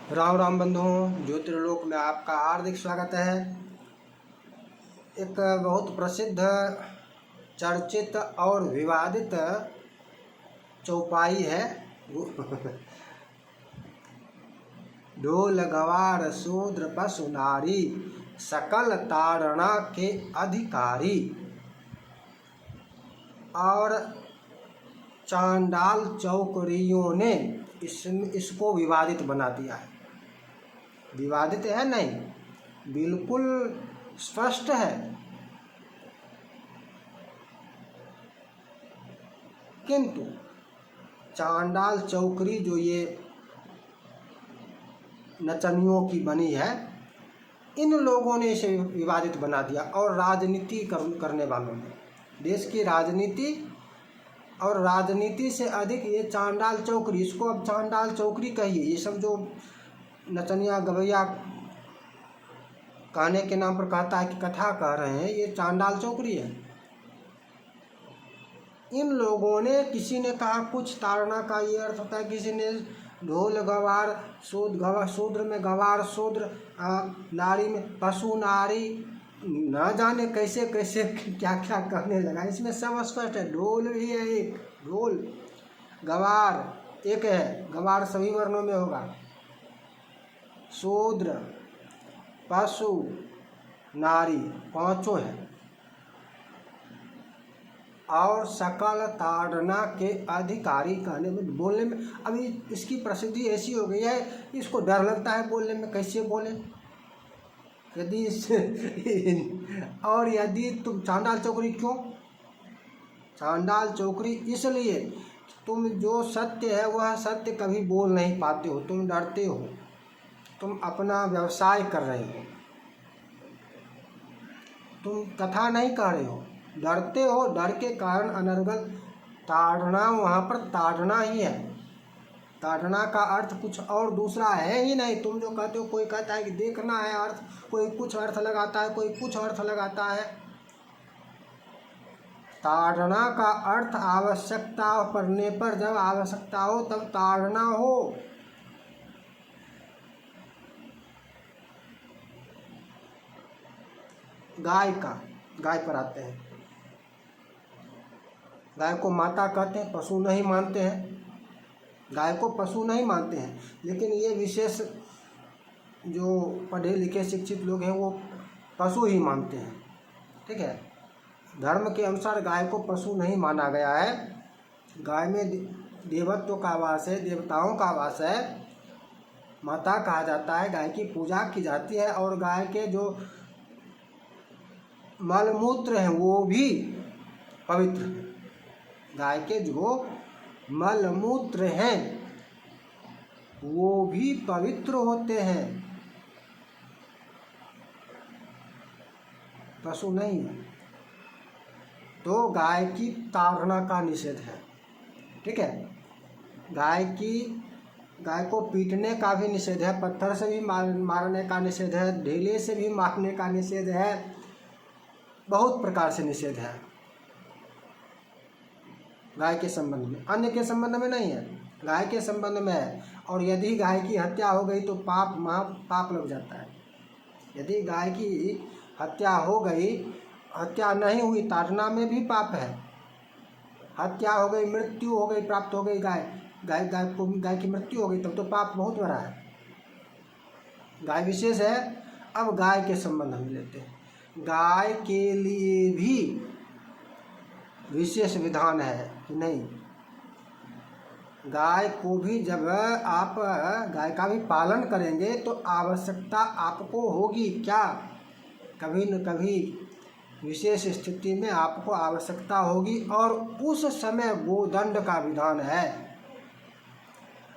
राम राम बंधुओं, ज्योतिर्लोक में आपका हार्दिक स्वागत है। एक बहुत प्रसिद्ध, चर्चित और विवादित चौपाई है ढोल गवार शूद्र पशु नारी सकल ताड़ना के अधिकारी। और चांडाल चौकरियों ने इसको विवादित बना दिया है। विवादित है नहीं, बिल्कुल स्पष्ट है। किंतु चांडाल चौकरी जो ये नचनियों की बनी है, इन लोगों ने इसे विवादित बना दिया। और राजनीति करने वालों ने, देश की राजनीति और राजनीति से अधिक ये चांडाल चौकरी, इसको अब चांडाल चौकरी कहिए। ये सब जो नचनिया गवैया कहने के नाम पर कहता है कि कथा कह रहे हैं, ये चांडाल चौकरी है। इन लोगों ने, किसी ने कहा कुछ ताड़ना का ये अर्थ होता है, किसी ने ढोल गवार शूद्र में गवार शूद्र, नारी में पशु नारी, न जाने कैसे कैसे क्या क्या कहने लगा। इसमें सब स्पष्ट है। ढोल भी है, एक ढोल, गवार एक है, गवार सभी वर्णों में होगा, शूद्र पशु नारी पांचों हैं। और सकल ताड़ना के अधिकारी कहने में, बोलने में अभी इसकी प्रसिद्धि ऐसी हो गई है, इसको डर लगता है बोलने में, कैसे बोले। यदि और यदि तुम चांडाल चौकरी क्यों? चांडाल चौकरी इसलिए तुम जो सत्य है वह सत्य कभी बोल नहीं पाते हो, तुम डरते हो, तुम अपना व्यवसाय कर रहे हो, तुम कथा नहीं कह रहे हो, डरते हो। डर के कारण अनर्गल ताड़ना, वहाँ पर ताड़ना ही है। ताड़ना का अर्थ कुछ और दूसरा है ही नहीं। तुम जो कहते हो, कोई कहता है कि देखना है अर्थ, कोई कुछ अर्थ लगाता है, कोई कुछ अर्थ लगाता है। ताड़ना का अर्थ आवश्यकता पड़ने पर, जब आवश्यकता हो तब ताड़ना हो। गाय पर आते हैं। गाय को माता कहते हैं, पशु नहीं मानते हैं, गाय को पशु नहीं मानते हैं। लेकिन ये विशेष जो पढ़े लिखे शिक्षित लोग हैं वो पशु ही मानते हैं। ठीक है, धर्म के अनुसार गाय को पशु नहीं माना गया है। गाय में देवत्व का वास है, देवताओं का वास है, माता कहा जाता है, गाय की पूजा की जाती है। और गाय के जो मलमूत्र हैं वो भी पवित्र हैं। गाय के जो मलमूत्र हैं वो भी पवित्र होते हैं, पशु नहीं है। तो गाय की ताड़ना का निषेध है। ठीक है, गाय को पीटने का भी निषेध है, पत्थर से भी मारने का निषेध है, ढेले से भी मारने का निषेध है, बहुत प्रकार से निषेध है गाय के संबंध में। अन्य के संबंध में नहीं है, गाय के संबंध में है। और यदि गाय की हत्या हो गई तो पाप लग जाता है। यदि गाय की हत्या हो गई, हत्या नहीं हुई, ताड़ना में भी पाप है। हत्या हो गई, मृत्यु हो गई, प्राप्त हो गई गाय की मृत्यु हो गई, तब तो पाप बहुत बड़ा है। गाय विशेष है। अब गाय के संबंध हम लेते हैं। गाय के लिए भी विशेष विधान है कि नहीं, गाय को भी जब आप गाय का भी पालन करेंगे तो आवश्यकता आपको होगी। क्या? कभी न कभी विशेष स्थिति में आपको आवश्यकता होगी। और उस समय गोदंड का विधान है।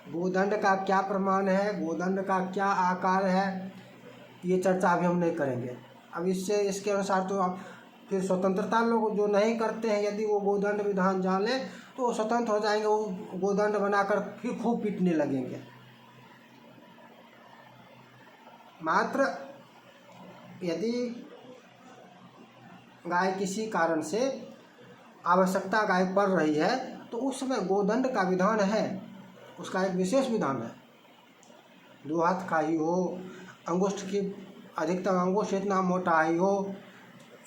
गोदंड का क्या प्रमाण है, गोदंड का क्या आकार है, ये चर्चा अभी हम नहीं करेंगे। अब इसके अनुसार तो आप फिर स्वतंत्रता लोग जो नहीं करते हैं, यदि वो गोदंड विधान जान लें तो वो स्वतंत्र हो जाएंगे, वो गोदंड बनाकर फिर खूब पीटने लगेंगे। मात्र यदि गाय किसी कारण से आवश्यकता गाय पड़ रही है तो उस समय गोदंड का विधान है, उसका एक विशेष विधान है। 2 हाथ का ही हो, अंगुष्ठ की अधिकतम अंगुष्ठ इतना मोटा ही हो,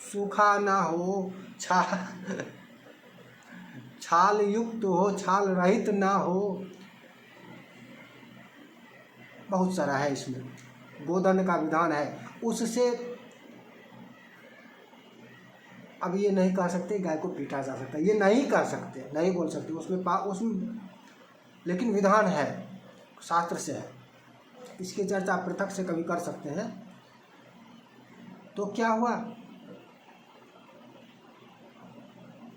सूखा ना हो, छाल युक्त हो, छाल रहित ना हो, बहुत सारा है इसमें। गोदंड का विधान है। उससे अब ये नहीं कह सकते गाय को पीटा जा सकता है, ये नहीं कर सकते, नहीं बोल सकते उसमें, लेकिन विधान है, शास्त्र से है। इसकी चर्चा पृथक से कभी कर सकते हैं। तो क्या हुआ,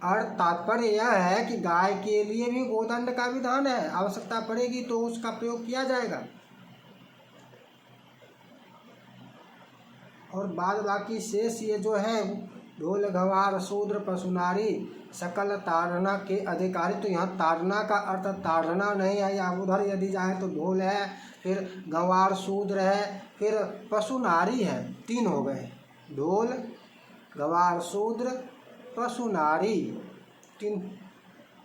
और तात्पर्य यह है कि गाय के लिए भी गोदंड का विधान है, आवश्यकता पड़ेगी तो उसका प्रयोग किया जाएगा। और बाद बाकी शेष ये जो है ढोल गवार शूद्र पशु नारी सकल ताड़ना के अधिकारी, तो यहाँ ताड़ना का अर्थ ताड़ना नहीं है, या उधर यदि जाए तो ढोल है, फिर गंवार शूद्र है, फिर पशु नारी है, 3 हो गए, ढोल गंवार शूद्र पशु नारी 3।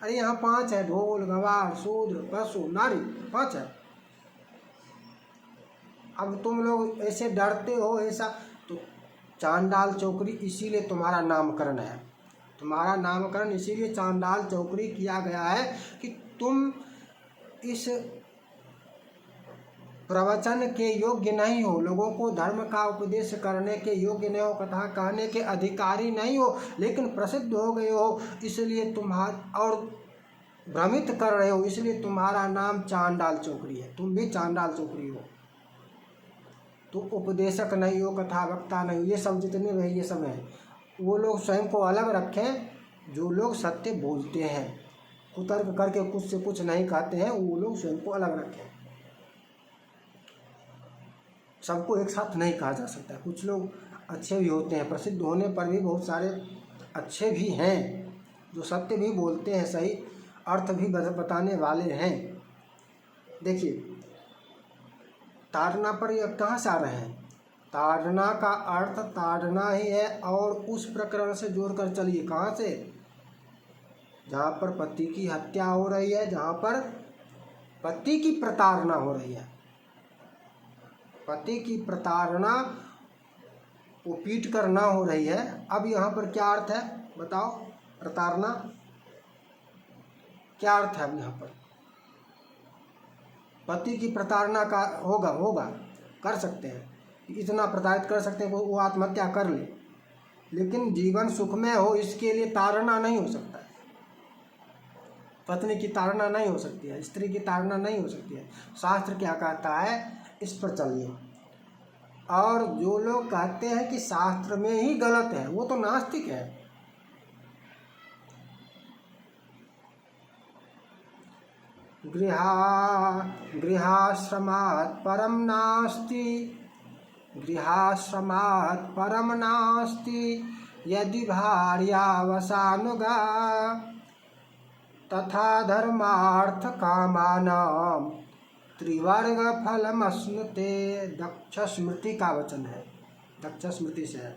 अरे यहाँ 5 है, ढोल गंवार शूद्र पशु नारी 5 है। अब तुम लोग ऐसे डरते हो ऐसा, तो चांडाल चौकरी इसीलिए तुम्हारा नामकरण है, तुम्हारा नामकरण इसीलिए चांडाल चौकरी किया गया है कि तुम इस प्रवचन के योग्य नहीं हो, लोगों को धर्म का उपदेश करने के योग्य नहीं हो, कथा कहने के अधिकारी नहीं हो, लेकिन प्रसिद्ध हो गए हो, इसलिए तुम्हारा और भ्रमित कर रहे हो, इसलिए तुम्हारा नाम चांडाल चौकरी है। तुम भी चांडाल चौकरी हो, तो उपदेशक नहीं हो, कथा वक्ता नहीं हो, ये सब जितने भी ये सब हैं, वो लोग स्वयं को अलग रखें। जो लोग सत्य बोलते हैं, कुतर्क करके कुछ से कुछ नहीं कहते हैं, वो लोग स्वयं को अलग रखें। सबको एक साथ नहीं कहा जा सकता। कुछ लोग अच्छे भी होते हैं, प्रसिद्ध होने पर भी बहुत सारे अच्छे भी हैं जो सत्य भी बोलते हैं, सही अर्थ भी बताने वाले हैं। देखिए ताड़ना पर यह कहाँ से आ रहे हैं, ताड़ना का अर्थ ताड़ना ही है, और उस प्रकरण से जोड़कर चलिए कहाँ से, जहाँ पर पति की हत्या हो रही है, जहाँ पर पति की प्रताड़ना हो रही है, पति की प्रताड़ना वो पीट कर ना हो रही है। अब यहाँ पर क्या अर्थ है बताओ, प्रताड़ना क्या अर्थ है? अब यहाँ पर पति की प्रताड़ना का होगा कर सकते हैं, इतना प्रताड़ित कर सकते हैं वो आत्महत्या कर ले, लेकिन जीवन सुखमय हो इसके लिए ताड़ना नहीं हो सकता है। पत्नी की ताड़ना नहीं हो सकती है, स्त्री की ताड़ना नहीं हो सकती है। शास्त्र क्या कहता है इस पर चलिए। और जो लोग कहते हैं कि शास्त्र में ही गलत है, वो तो नास्तिक है। गृहाश्रमात् परम नास्ति, गृहाश्रमात् परम नास्ति, यदि भार्यावसानुगा तथा धर्मार्थ कामानां त्रिवर्ग फलमश्नुते। दक्ष स्मृति का वचन है, दक्ष स्मृति से है।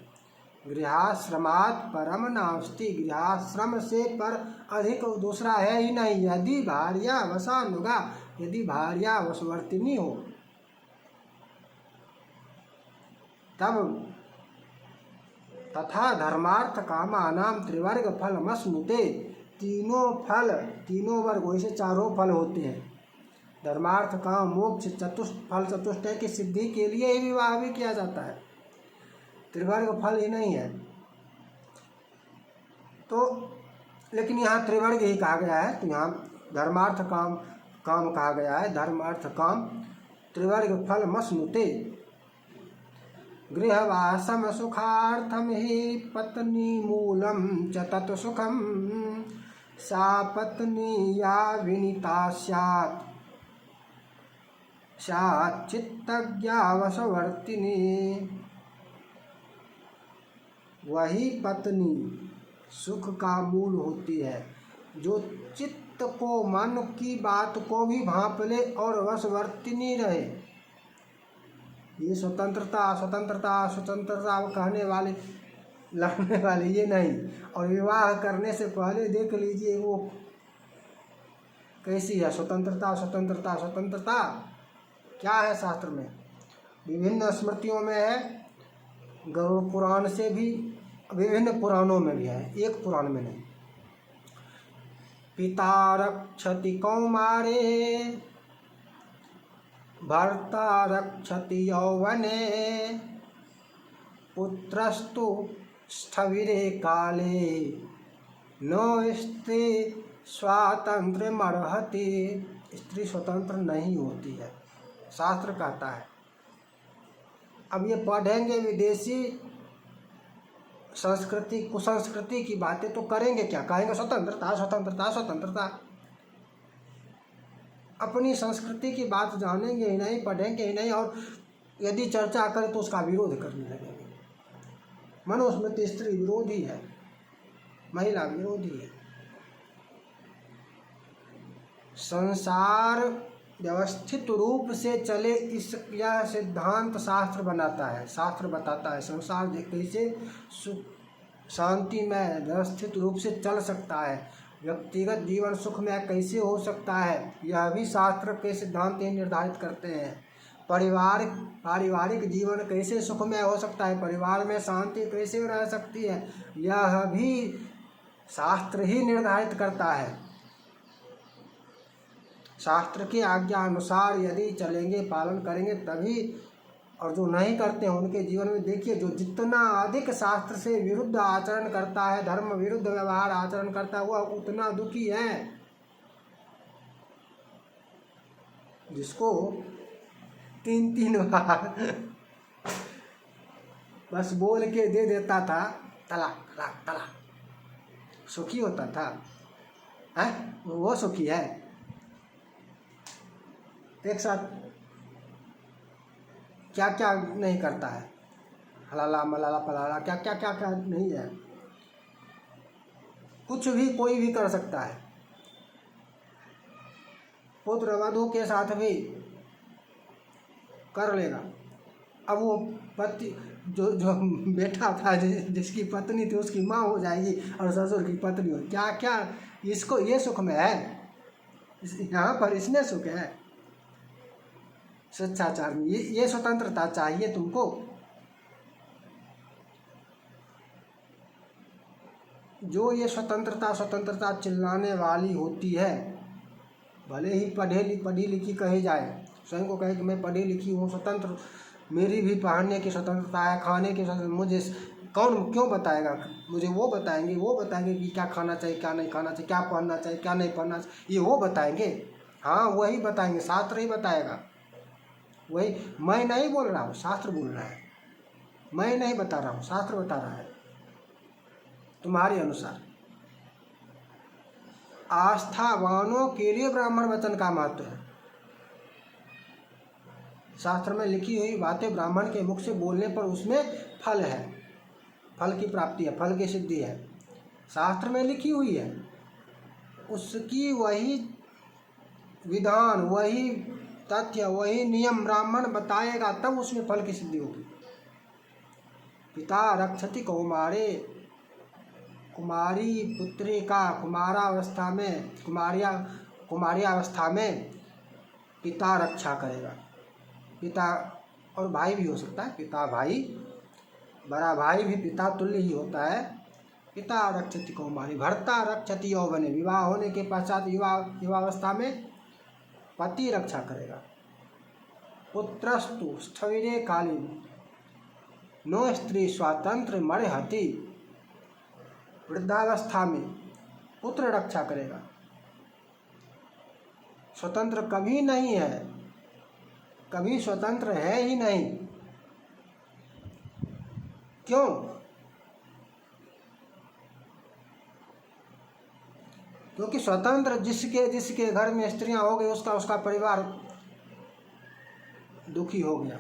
गृहाश्रमात् परम नास्ति, गृहाश्रम से पर अधिक दूसरा है ही नहीं। यदि भार्या वसानुगा, यदि भार्या वशवर्तिनी हो तब तथा धर्मार्थ कामानां त्रिवर्ग फलमश्नुते, तीनों फल, तीनों वर्ग वैसे 4 फल होते हैं, धर्मार्थ काम मोक्ष चतुष्ट फल, चतुष्टय की सिद्धि के लिए ही विवाह भी किया जाता है, त्रिवर्ग फल ही नहीं है। तो लेकिन यहाँ त्रिवर्ग ही कहा गया है, तो यहाँ धर्मार्थ काम कहा गया है, धर्मार्थ काम त्रिवर्ग फल मश्नुते। गृहवासम सुखार्थम ही पत्नी मूलम च तत्सुखम, सा पत्नी या विनीता स्यात् चित्तज्ञा वशवर्तिनी। वही पत्नी सुख का मूल होती है जो चित्त को, मन की बात को भी भांप ले और वशवर्तिनी रहे। ये स्वतंत्रता स्वतंत्रता स्वतंत्रता कहने वाले, लड़ने वाले ये नहीं। और विवाह करने से पहले देख लीजिए वो कैसी है स्वतंत्रता स्वतंत्रता स्वतंत्रता, क्या है शास्त्र में? विभिन्न स्मृतियों में है, गरुड़ पुराण से भी, विभिन्न पुराणों में भी है, एक पुराण में नहीं। पिता रक्षति कौमारे भर्ता रक्षति यौवने पुत्रस्तु स्थविरे काले नो स्त्री स्वातंत्र मर्हति। स्त्री स्वतंत्र नहीं होती है, शास्त्र कहता है। अब ये पढ़ेंगे विदेशी संस्कृति कुसंस्कृति की बातें तो करेंगे क्या? कहेंगे स्वतंत्रता स्वतंत्रता स्वतंत्रता। अपनी संस्कृति की बात जानेंगे ही नहीं, पढ़ेंगे ही नहीं, और यदि चर्चा करें तो उसका विरोध करने लगेंगे। मनुस्मृति स्त्री विरोधी है, महिला विरोधी है। संसार व्यवस्थित रूप से चले, इस यह सिद्धांत शास्त्र बनाता है, शास्त्र बताता है संसार कैसे सुख शांति में व्यवस्थित रूप से चल सकता है, व्यक्तिगत जीवन सुख में कैसे हो सकता है, यह भी शास्त्र के सिद्धांत ही निर्धारित करते हैं। पारिवारिक जीवन कैसे सुखमय हो सकता है, परिवार में शांति कैसे रह सकती है, यह भी शास्त्र ही निर्धारित करता है। शास्त्र की आज्ञा अनुसार यदि चलेंगे, पालन करेंगे तभी, और जो नहीं करते हैं उनके जीवन में देखिए, जो जितना अधिक शास्त्र से विरुद्ध आचरण करता है, धर्म विरुद्ध व्यवहार आचरण करता है, वह उतना दुखी है। जिसको 3 बार बस बोल के दे देता था तलाक तलाक तलाक, सुखी होता था, है वो सुखी है। एक साथ क्या क्या नहीं करता है, हलाला मलाला पलाला, क्या क्या क्या क्या नहीं है, कुछ भी कोई भी कर सकता है। पुत्र वधू के साथ भी कर लेगा। अब वो पति जो बेटा था, जिसकी पत्नी थी, उसकी माँ हो जाएगी और ससुर की पत्नी हो, क्या क्या इसको ये सुख में है, यहाँ पर इसमें सुख है। शिष्टाचार में ये स्वतंत्रता चाहिए तुमको। जो ये स्वतंत्रता चिल्लाने वाली होती है, भले ही पढ़ी लिखी कहे जाए, स्वयं को कहे कि मैं पढ़ी लिखी हूँ, स्वतंत्र, मेरी भी पहनने की स्वतंत्रता है, खाने की स्वतंत्रता, मुझे कौन क्यों बताएगा? मुझे वो बताएंगे कि क्या खाना चाहिए, क्या नहीं खाना चाहिए, क्या पहनना चाहिए, क्या नहीं पहनना चाहिए, ये वो बताएंगे। हाँ, वही बताएंगे, शास्त्र ही बताएगा। वही मैं नहीं बोल रहा हूँ, शास्त्र बोल रहा है। मैं नहीं बता रहा हूँ, शास्त्र बता रहा है। तुम्हारे अनुसार आस्थावानों के लिए ब्राह्मण वचन का महत्व है। शास्त्र में लिखी हुई बातें ब्राह्मण के मुख से बोलने पर उसमें फल है, फल की प्राप्ति है, फल की सिद्धि है। शास्त्र में लिखी हुई है, उसकी वही विधान, वही तथ्य, वही नियम ब्राह्मण बताएगा, तब उसमें फल की सिद्धि होगी। पिता रक्षति कौमारे, कुमारी पुत्री का कुमारावस्था में, कुमारियावस्था में पिता रक्षा करेगा। पिता और भाई भी हो सकता है, पिता भाई, बड़ा भाई भी पिता तुल्य ही होता है। पिता रक्षति कौमारी, भर्ता रक्षति यौवने, विवाह होने के पश्चात युवावस्था में पति रक्षा करेगा। पुत्रस्तु स्थविरे कालीन नो स्त्री स्वातंत्र मर्हति, वृद्धावस्था में पुत्र रक्षा करेगा। स्वतंत्र कभी नहीं है, कभी स्वतंत्र है ही नहीं। क्यों? क्योंकि स्वतंत्र जिसके घर में स्त्रियां हो गई, उसका परिवार दुखी हो गया,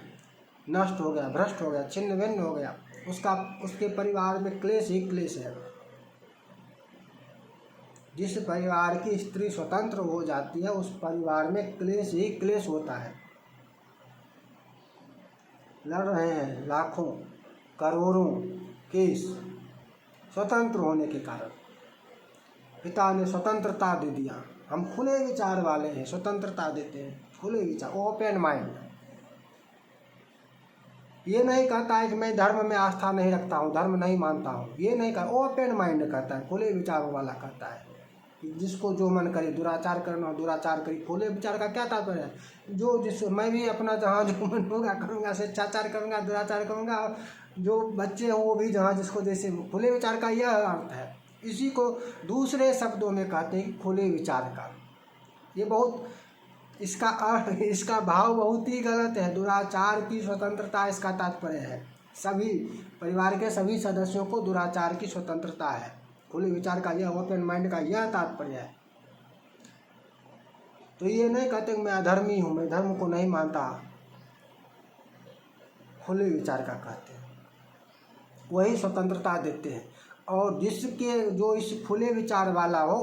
नष्ट हो गया, भ्रष्ट हो गया, छिन्न भिन्न हो गया, उसके परिवार में क्लेश ही क्लेश है। जिस परिवार की स्त्री स्वतंत्र हो जाती है, उस परिवार में क्लेश ही क्लेश होता है। लड़ रहे हैं लाखों करोड़ों केस स्वतंत्र होने के कारण। पिता ने स्वतंत्रता दे दिया, हम खुले विचार वाले हैं, स्वतंत्रता देते हैं, खुले विचार, ओपन माइंड। ये नहीं कहता है कि मैं धर्म में आस्था नहीं रखता हूँ, धर्म नहीं मानता हूँ, ये नहीं कहता। ओपन माइंड कहता है, खुले विचारों वाला कहता है कि जिसको जो मन करे, दुराचार करना हो दुराचार करी। खुले विचार का क्या तात्पर्य है? जो जिस मैं भी अपना जहाँ जो मन होगा करूँगा, शिष्टाचार करूँगा, दुराचार करूँगा। जो बच्चे हैं वो भी जहाँ जिसको जैसे, खुले विचार का यह अर्थ है। इसी को दूसरे शब्दों में कहते हैं खुले विचार का। ये बहुत इसका अर्थ, इसका भाव बहुत ही गलत है। दुराचार की स्वतंत्रता इसका तात्पर्य है। सभी परिवार के सभी सदस्यों को दुराचार की स्वतंत्रता है। खुले विचार का यह, ओपन माइंड का यह तात्पर्य है। तो ये नहीं कहते कि मैं अधर्मी हूँ, मैं धर्म को नहीं मानता। खुले विचार का कहते हैं, वही स्वतंत्रता देते हैं। और जिसके जो इस खुले विचार वाला हो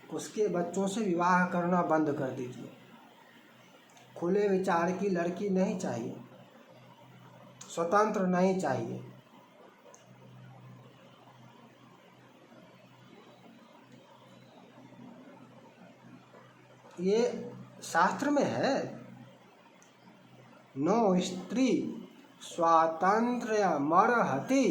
उसके बच्चों से विवाह करना बंद कर दीजिए। खुले विचार की लड़की नहीं चाहिए, स्वतंत्र नहीं चाहिए। ये शास्त्र में है, नो स्त्री स्वातंत्र्य मरहति,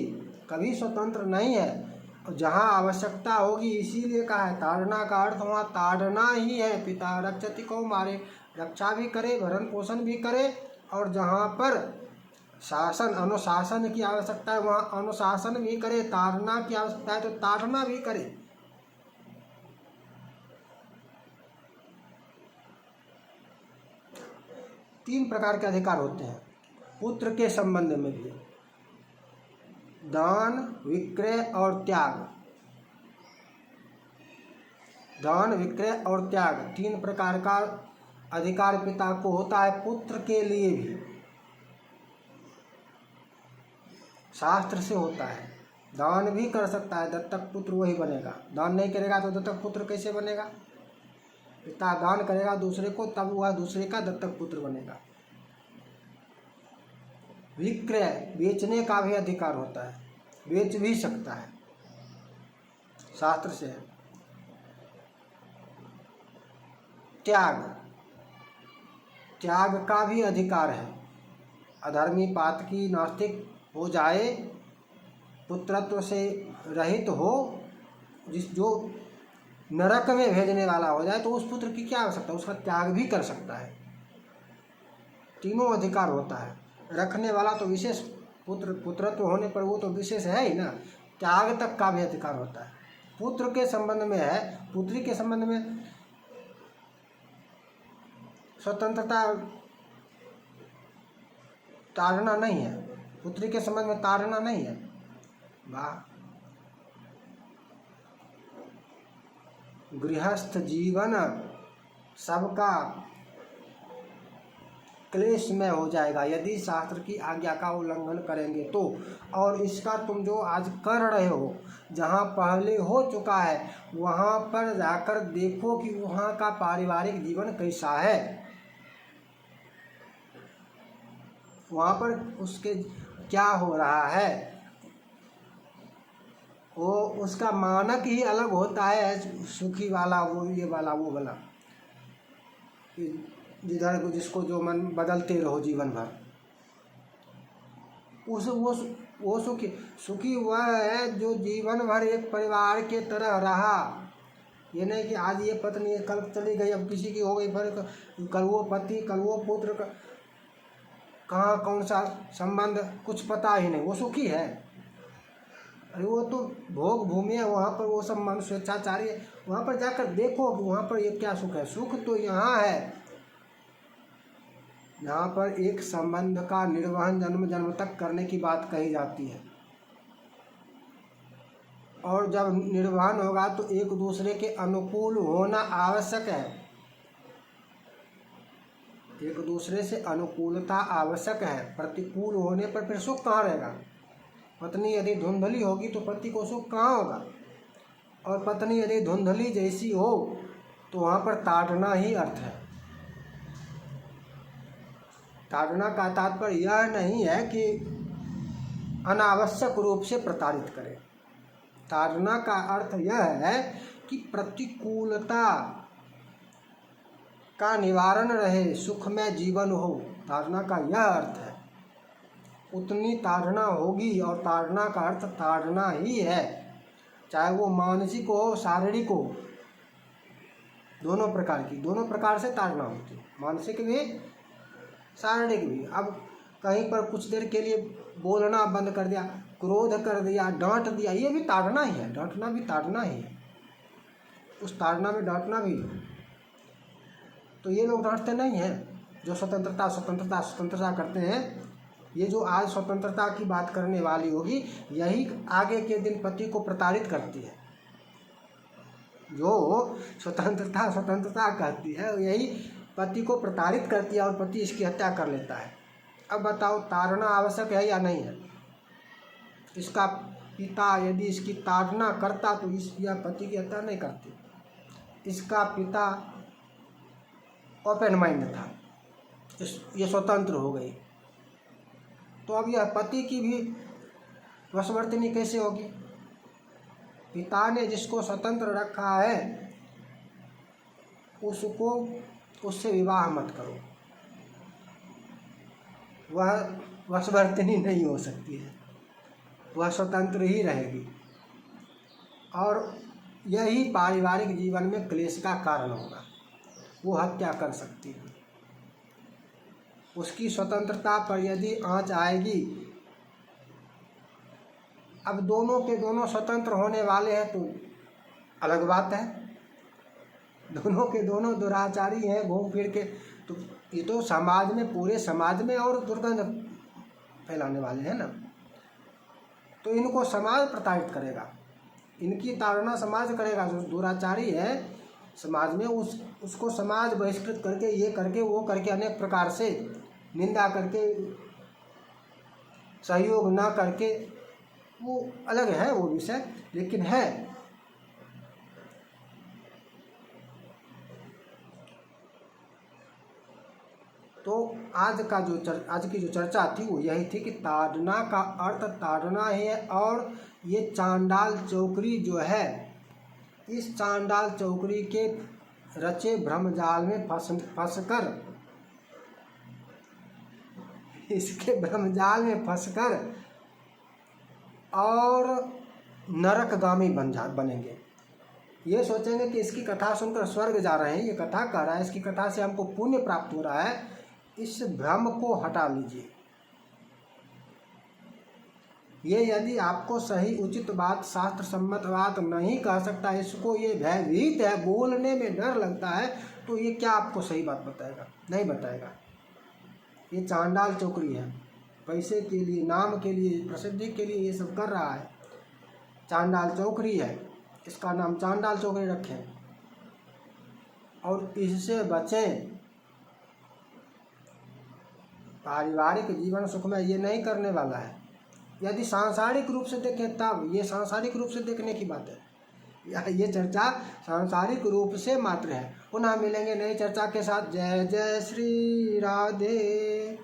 कभी स्वतंत्र नहीं है। जहाँ आवश्यकता होगी, इसीलिए कहा है ताड़ना का अर्थ वहाँ ताड़ना ही है। पिता रक्षति को मारे, रक्षा भी करे, भरण पोषण भी करे। और जहाँ पर शासन अनुशासन की आवश्यकता है वहाँ अनुशासन भी करे, ताड़ना की आवश्यकता है तो ताड़ना भी करे। तीन प्रकार के अधिकार होते हैं पुत्र के संबंध में भी, दान, विक्रय और त्याग। दान, विक्रय और त्याग, तीन प्रकार का अधिकार पिता को होता है पुत्र के लिए भी। शास्त्र से होता है। दान भी कर सकता है, दत्तक पुत्र वही बनेगा। दान नहीं करेगा तो दत्तक पुत्र कैसे बनेगा? पिता दान करेगा दूसरे को, तब वह दूसरे का दत्तक पुत्र बनेगा। विक्रय, बेचने का भी अधिकार होता है, बेच भी सकता है, शास्त्र से है। त्याग, त्याग का भी अधिकार है। अधर्मी पातकी नास्तिक हो जाए, पुत्रत्व से रहित हो, जो नरक में भेजने वाला हो जाए, तो उस पुत्र की क्या आवश्यकता, उसका त्याग भी कर सकता है। तीनों अधिकार होता है। रखने वाला तो विशेष, पुत्रत्व होने पर वो तो विशेष है ही ना। त्याग तक का भी अधिकार होता है। पुत्र के संबंध में है, पुत्री के संबंध में स्वतंत्रता, ताड़ना नहीं है। पुत्री के संबंध में ताड़ना नहीं है। वाह, गृहस्थ जीवन सबका क्लेश में हो जाएगा यदि शास्त्र की आज्ञा का उल्लंघन करेंगे तो। और इसका तुम जो आज कर रहे हो, जहाँ पहले हो चुका है, वहाँ पर जाकर देखो कि वहाँ का पारिवारिक जीवन कैसा है। वहाँ पर उसके क्या हो रहा है, वो उसका मानक ही अलग होता है। सुखी वाला, वो ये वाला, वो वाला, जिधर जिसको जो मन बदलते रहो जीवन भर। वो सुखी वह है जो जीवन भर एक परिवार के तरह रहा। ये नहीं कि आज ये पत्नी कल चली गई, अब किसी की हो गई, फिर कल वो पति, कल वो पुत्र, कहाँ कौन सा संबंध कुछ पता ही नहीं, वो सुखी है। अरे वो तो भोग भूमि है, वहाँ पर वो सब मन स्वेच्छाचारी है। वहाँ पर जाकर देखो कि वहाँ पर ये क्या सुख है। सुख तो यहाँ है, यहाँ पर एक संबंध का निर्वहन जन्म जन्म तक करने की बात कही जाती है। और जब निर्वहन होगा तो एक दूसरे के अनुकूल होना आवश्यक है। एक दूसरे से अनुकूलता आवश्यक है। प्रतिकूल होने पर फिर सुख कहाँ रहेगा? पत्नी यदि धुंधली होगी तो पति को सुख कहाँ होगा? और पत्नी यदि धुंधली जैसी हो तो वहाँ पर ताड़ना ही अर्थ है। ताड़ना का तात्पर्य यह नहीं है कि अनावश्यक रूप से प्रताड़ित करे। ताड़ना का अर्थ यह है कि प्रतिकूलता का निवारण रहे, सुख में जीवन हो। ताड़ना का यह अर्थ है। उतनी ताड़ना होगी, और ताड़ना का अर्थ ताड़ना ही है, चाहे वो मानसिक हो शारीरिक हो, दोनों प्रकार की, दोनों प्रकार से ताड़ना होती है, मानसिक भी शारीरिक भी। अब कहीं पर कुछ देर के लिए बोलना बंद कर दिया, क्रोध कर दिया, डांट दिया, ये भी ताड़ना ही है, डांटना भी ताड़ना ही है, उस ताड़ना में डांटना भी। तो ये लोग डांटते नहीं हैं जो स्वतंत्रता स्वतंत्रता स्वतंत्रता करते हैं। ये जो आज स्वतंत्रता की बात करने वाली होगी, यही आगे के दिन पति को प्रताड़ित करती है। जो स्वतंत्रता स्वतंत्रता कहती है, यही पति को प्रताड़ित करती है, और पति इसकी हत्या कर लेता है। अब बताओ, ताड़ना आवश्यक है या नहीं है? इसका पिता यदि इसकी ताड़ना करता तो यह पति की हत्या नहीं करती। इसका पिता ओपन माइंड था, ये स्वतंत्र हो गई, तो अब यह पति की भी वशवर्तिनी कैसे होगी? पिता ने जिसको स्वतंत्र रखा है उससे विवाह मत करो, वह वशवर्तिनी नहीं हो सकती है, वह स्वतंत्र ही रहेगी, और यही पारिवारिक जीवन में क्लेश का कारण होगा। वो हत्या कर सकती है। उसकी स्वतंत्रता पर यदि आँच आएगी, अब दोनों के दोनों स्वतंत्र होने वाले हैं तो अलग बात है, दोनों के दोनों दुराचारी हैं, घूम फिर के, तो ये तो समाज में, पूरे समाज में और दुर्गंध फैलाने वाले हैं ना। तो इनको समाज प्रताड़ित करेगा, इनकी ताड़ना समाज करेगा। जो दुराचारी है समाज में, उसको समाज बहिष्कृत करके, ये करके वो करके, अनेक प्रकार से निंदा करके, सहयोग ना करके, वो अलग है वो विषय, लेकिन है। तो आज की जो चर्चा थी वो यही थी कि ताड़ना का अर्थ ताड़ना ही है, और ये चांडाल चौकड़ी जो है, इस चांडाल चौकड़ी के रचे भ्रमजाल में फंसकर, इसके भ्रमजाल में फंसकर और नरकगामी बनेंगे। ये सोचेंगे कि इसकी कथा सुनकर स्वर्ग जा रहे हैं, ये कथा कह रहा है, इसकी कथा से हमको पुण्य प्राप्त हो रहा है, इस भ्रम को हटा लीजिए। ये यदि आपको सही उचित बात, शास्त्र सम्मत बात नहीं कह सकता, इसको ये भयभीत है, बोलने में डर लगता है, तो ये क्या आपको सही बात बताएगा? नहीं बताएगा। ये चांडाल चौकड़ी है, पैसे के लिए, नाम के लिए, प्रसिद्धि के लिए ये सब कर रहा है। चांडाल चौकड़ी है, इसका नाम चांडाल चौकड़ी रखें और इससे बचें। पारिवारिक जीवन सुख में ये नहीं करने वाला है। यदि सांसारिक रूप से देखें तब, ये सांसारिक रूप से देखने की बात है, ये चर्चा सांसारिक रूप से मात्र है। पुनः मिलेंगे नई चर्चा के साथ। जय जय श्री राधे।